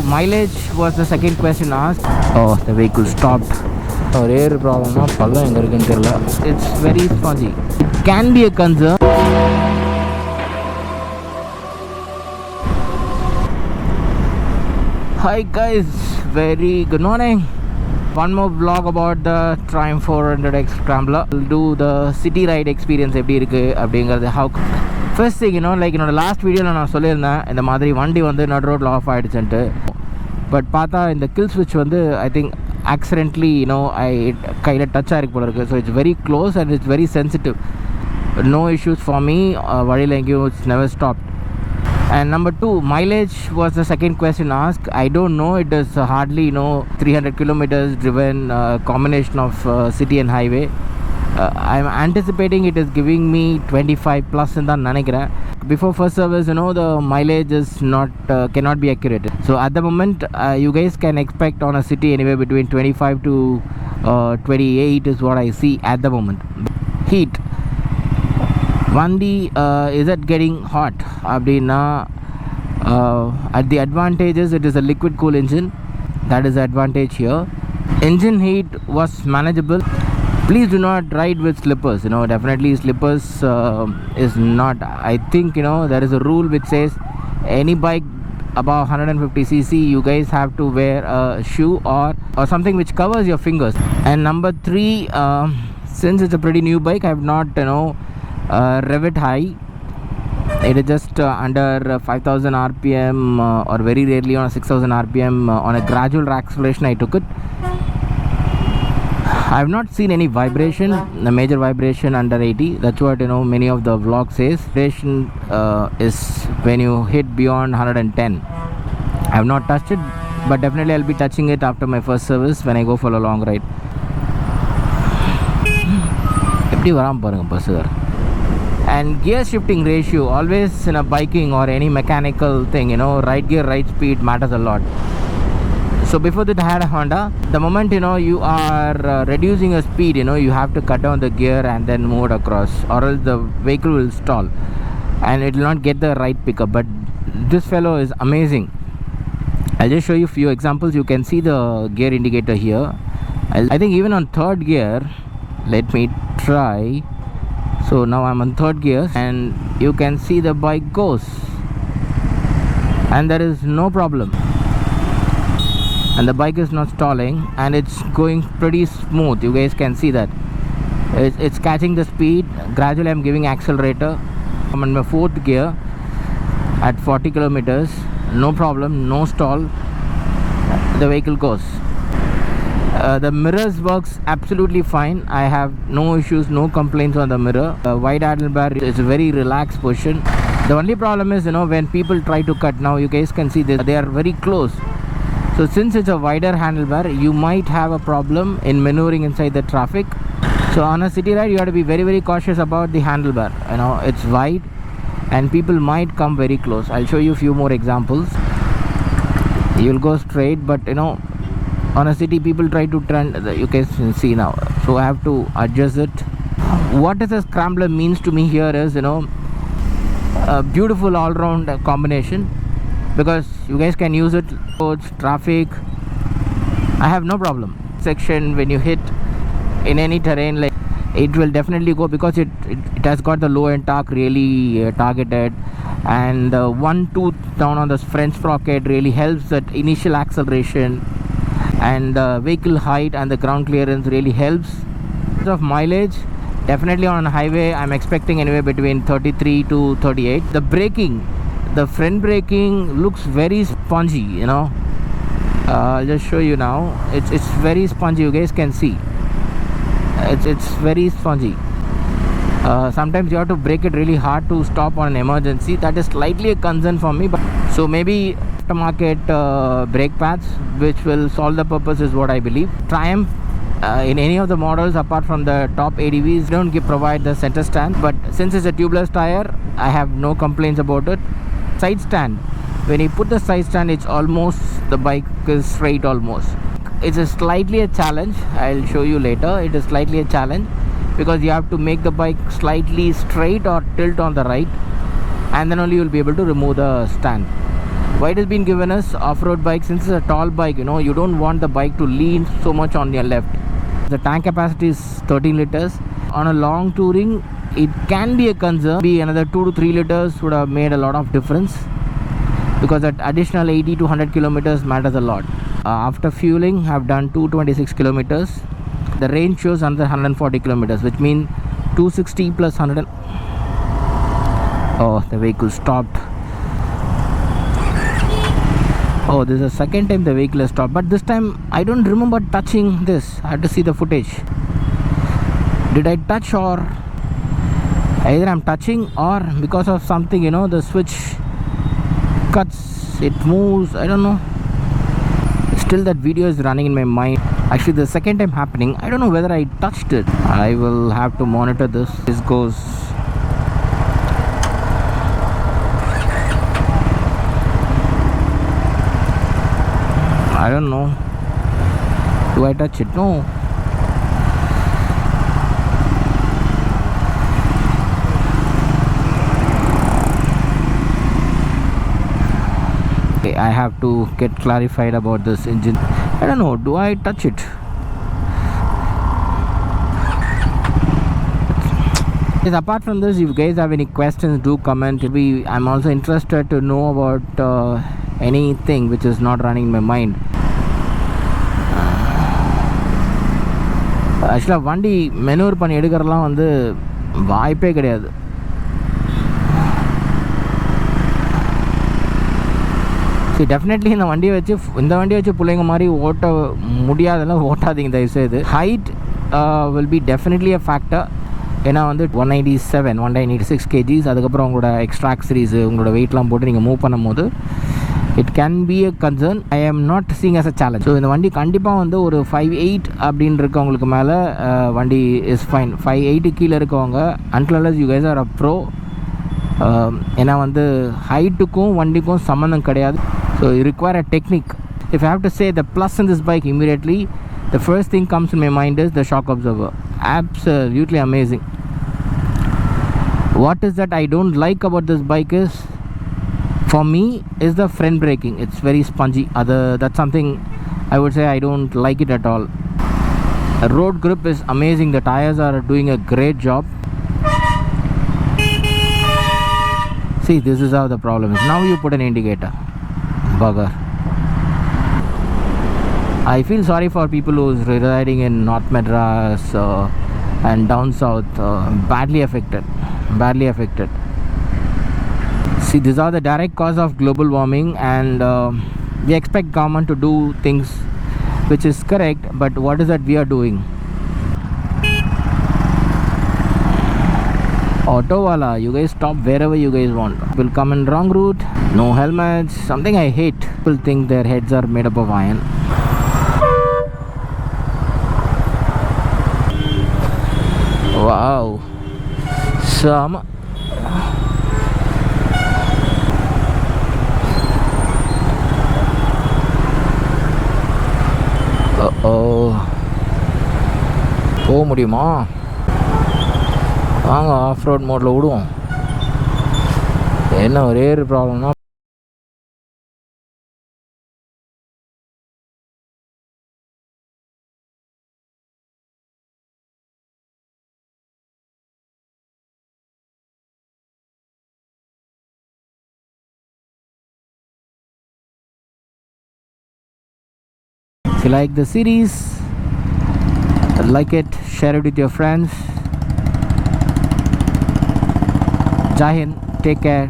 mileage was the second question asked. Oh, the vehicle stopped. Rare problem. It's very spongy. It can be a concern. Hi guys, very good morning. One more vlog about the Triumph 400X Scrambler. We'll do the city ride experience. How first thing, like the last video I told you in the Madri vandi vandu nadu road off ayiduchuntu, but paatha in the kill switch vandu I think accidentally I kaila touch aayirukku pola irukku, so it's very close and it's very sensitive. No issues for me. Vadila engiyum it's never stopped. And number 2, mileage was the second question asked. I don't know. It is hardly 300 kilometers driven, combination of city and highway. I'm anticipating it is giving me 25 plus in the nanigra. Before first service, the mileage is not cannot be accurate. So at the moment, you guys can expect on a city anywhere between 25 to 28 is what I see at the moment. Heat. Vandi, is it getting hot? Abdina, at the advantages, it is a liquid cool engine. That is the advantage here. Engine heat was manageable. Please do not ride with slippers. Definitely slippers is not. I think there is a rule which says any bike above 150cc, you guys have to wear a shoe or something which covers your fingers. And number 3, since it's a pretty new bike, I have not rev it high. It is just under 5000 rpm or very rarely on a 6000 rpm. On a gradual acceleration I took it. I have not seen any vibration, a major vibration under 80. That's what many of the vlog says. Vibration is when you hit beyond 110. I have not touched it, but definitely I'll be touching it after my first service when I go for a long ride. And gear shifting ratio, always in a biking or any mechanical thing, right gear, right speed matters a lot. So before that I had a Honda. The moment you are reducing your speed, you have to cut down the gear and then move it across, or else the vehicle will stall and it will not get the right pickup. But this fellow is amazing. I'll just show you a few examples. You can see the gear indicator here. I think even on third gear, let me try. So now I'm on third gear and you can see the bike goes and there is no problem, and the bike is not stalling and it's going pretty smooth. You guys can see that it's catching the speed. Gradually I'm giving accelerator. I'm in my fourth gear at 40 kilometers, no problem, no stall, the vehicle goes. The mirrors works absolutely fine. I have no issues, no complaints on the mirror. Wide handlebar is a very relaxed position. The only problem is when people try to cut, now you guys can see this, they are very close. So since it's a wider handlebar, you might have a problem in maneuvering inside the traffic. So on a city ride, you have to be very, very cautious about the handlebar. It's wide and people might come very close. I'll show you a few more examples. You'll go straight, but on a city people try to turn, you can see now, so I have to adjust it. What is a Scrambler means to me here is a beautiful all-round combination, because you guys can use it towards traffic. I have no problem. Section, when you hit in any terrain, like it will definitely go, because it has got the low end torque really targeted, and 1-2 down on the front sprocket really helps that initial acceleration, and the vehicle height and the ground clearance really helps. Of mileage, definitely on a highway I'm expecting anywhere between 33 to 38. The braking, the front braking looks very spongy. I'll just show you now. It's very spongy. You guys can see it's very spongy. Sometimes you have to brake it really hard to stop on an emergency. That is slightly a concern for me, but so maybe aftermarket brake pads which will solve the purpose is what I believe. Triumph, in any of the models apart from the top ADVs, don't provide the center stand, but since it's a tubeless tire, I have no complaints about it. Side stand, when you put the side stand, it's almost, the bike is straight almost. It's a slightly a challenge. I'll show you later. It is slightly a challenge because you have to make the bike slightly straight or tilt on the right, and then only you'll be able to remove the stand. Why it has been given as off-road bike? Since it's a tall bike, you know, you don't want the bike to lean so much on your left. The tank capacity is 13 liters. On a long touring, it can be a concern. Maybe another 2 to 3 liters would have made a lot of difference, because that additional 80 to 100 kilometers matters a lot. After fueling, I've done 226 kilometers. The range shows another 140 kilometers, which means 260 plus 100. Oh, the vehicle stopped. Oh, this is the second time the vehicle has stopped, but this time I don't remember touching this. I have to see the footage. Did I touch, or either I'm touching, or because of something, you know, the switch cuts, it moves, I don't know. Still that video is running in my mind. Actually, the second time happening, I don't know whether I touched it. I will have to monitor this. This goes. I don't know. Do I touch it? No. Okay, I have to get clarified about this engine. I don't know. Do I touch it? Yes, apart from this, if you guys have any questions, do comment. I'm also interested to know about anything which is not running in my mind. ஆக்சுவலாக வண்டி manure பண்ணி எடுக்கிறலாம் வந்து வாய்ப்பே கிடையாது. சரி, definitely இந்த வண்டியை வச்சு பிள்ளைங்க மாதிரி ஓட்ட முடியாதெல்லாம் ஓட்டாதீங்க தயவுசெய்து. Height will be definitely a factor. ஏன்னா வந்து 196 kgs, அதுக்கப்புறம் உங்களோட எக்ஸ்ட்ரா ஆக்சரிஸு, உங்களோட வெயிட்லாம் போட்டு நீங்கள் மூவ் பண்ணும் போது it can be a concern. I am not seeing as a challenge. So இந்த வண்டி கண்டிப்பாக வந்து ஒரு 5'8" அப்படின்னு இருக்கவங்களுக்கு மேலே வண்டி இஸ் ஃபைன். 5'8" கீழே இருக்கவங்க, until unless you guys are a pro, ஏன்னா வந்து ஹைட்டுக்கும் வண்டிக்கும் சம்மந்தம் கிடையாது. So you require a technique. If I have to say the plus in this bike immediately, the first thing comes in my mind is the shock absorber. Absolutely amazing. What is that I don't like about this bike is, for me, is the front braking. It's very spongy. That's something I would say I don't like it at all. The road grip is amazing. The tires are doing a great job. See, this is how the problem is. Now you put an indicator. Bugger. I feel sorry for people who's residing in North Madras and down south. Badly affected. See, these are the direct cause of global warming, and we expect government to do things which is correct, but what is that we are doing? Auto wala, you guys stop wherever you guys want. Will come in wrong route, no helmets, something I hate. People think their heads are made up of iron. Wow, some போக முடியுமா? வாங்க of road மோடில் விடுவோம். என்ன ஒரே ஒரு ப்ராப்ளம்னா, if you like the series, like it, share it with your friends. Jai Hind, take care.